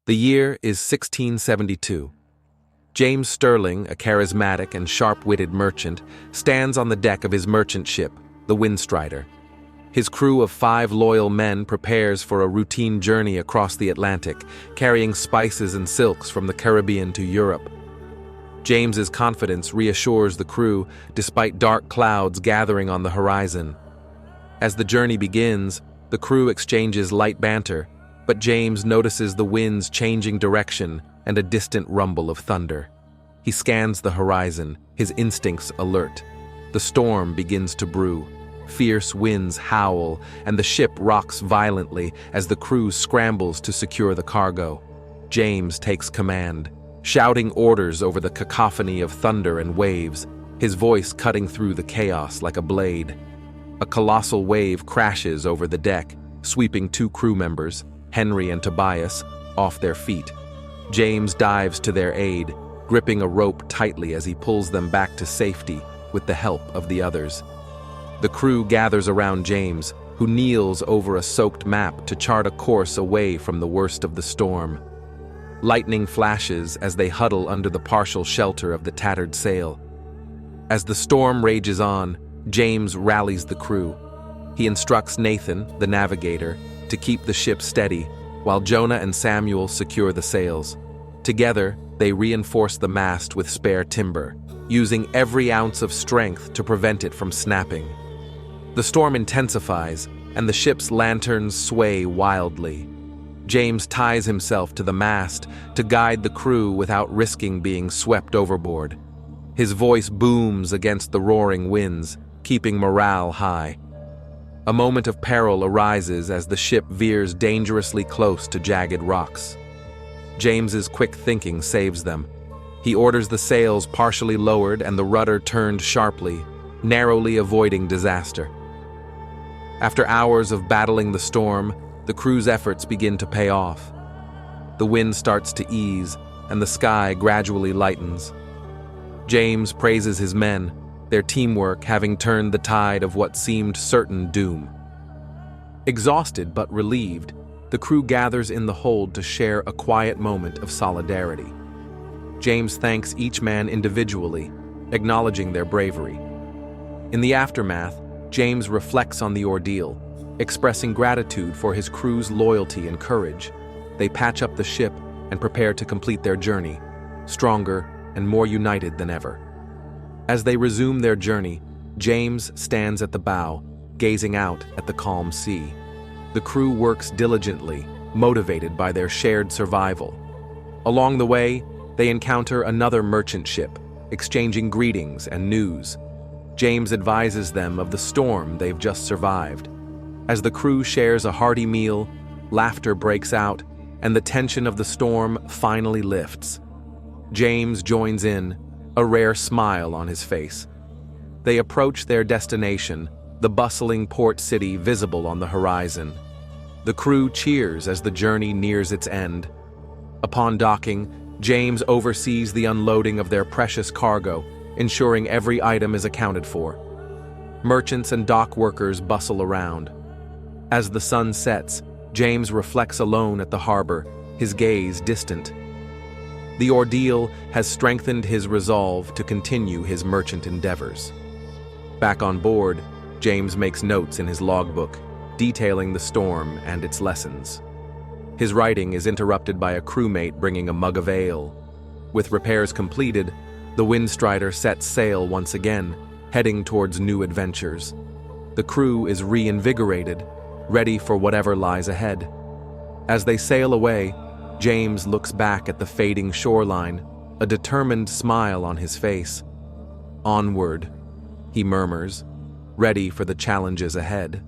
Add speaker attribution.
Speaker 1: The year is 1672. James Sterling, a charismatic and sharp-witted merchant, stands on the deck of his merchant ship, the Windstrider. His crew of 5 loyal men prepares for a routine journey across the Atlantic, carrying spices and silks from the Caribbean to Europe. James's confidence reassures the crew despite dark clouds gathering on the horizon. As the journey begins, the crew exchanges light banter, but James notices the wind's changing direction and a distant rumble of thunder. He scans the horizon, his instincts alert. The storm begins to brew. Fierce winds howl, and the ship rocks violently as the crew scrambles to secure the cargo. James takes command, shouting orders over the cacophony of thunder and waves, his voice cutting through the chaos like a blade. A colossal wave crashes over the deck, sweeping 2 crew members, Henry and Tobias, off their feet. James dives to their aid, gripping a rope tightly as he pulls them back to safety with the help of the others. The crew gathers around James, who kneels over a soaked map to chart a course away from the worst of the storm. Lightning flashes as they huddle under the partial shelter of the tattered sail. As the storm rages on, James rallies the crew. He instructs Nathan, the navigator, to keep the ship steady, while Jonah and Samuel secure the sails. Together, they reinforce the mast with spare timber, using every ounce of strength to prevent it from snapping. The storm intensifies, and the ship's lanterns sway wildly. James ties himself to the mast to guide the crew without risking being swept overboard. His voice booms against the roaring winds, keeping morale high. A moment of peril arises as the ship veers dangerously close to jagged rocks. James's quick thinking saves them. He orders the sails partially lowered and the rudder turned sharply, narrowly avoiding disaster. After hours of battling the storm, the crew's efforts begin to pay off. The wind starts to ease, and the sky gradually lightens. James praises his men, their teamwork having turned the tide of what seemed certain doom. Exhausted but relieved, the crew gathers in the hold to share a quiet moment of solidarity. James thanks each man individually, acknowledging their bravery. In the aftermath, James reflects on the ordeal, expressing gratitude for his crew's loyalty and courage. They patch up the ship and prepare to complete their journey, stronger and more united than ever. As they resume their journey, James stands at the bow, gazing out at the calm sea. The crew works diligently, motivated by their shared survival. Along the way, they encounter another merchant ship, exchanging greetings and news. James advises them of the storm they've just survived. As the crew shares a hearty meal, laughter breaks out, and the tension of the storm finally lifts. James joins in, a rare smile on his face. They approach their destination, the bustling port city visible on the horizon. The crew cheers as the journey nears its end. Upon docking, James oversees the unloading of their precious cargo, ensuring every item is accounted for. Merchants and dock workers bustle around. As the sun sets, James reflects alone at the harbor, his gaze distant. The ordeal has strengthened his resolve to continue his merchant endeavors. Back on board, James makes notes in his logbook, detailing the storm and its lessons. His writing is interrupted by a crewmate bringing a mug of ale. With repairs completed, the Windstrider sets sail once again, heading towards new adventures. The crew is reinvigorated, ready for whatever lies ahead. As they sail away, James looks back at the fading shoreline, a determined smile on his face. "Onward," he murmurs, ready for the challenges ahead.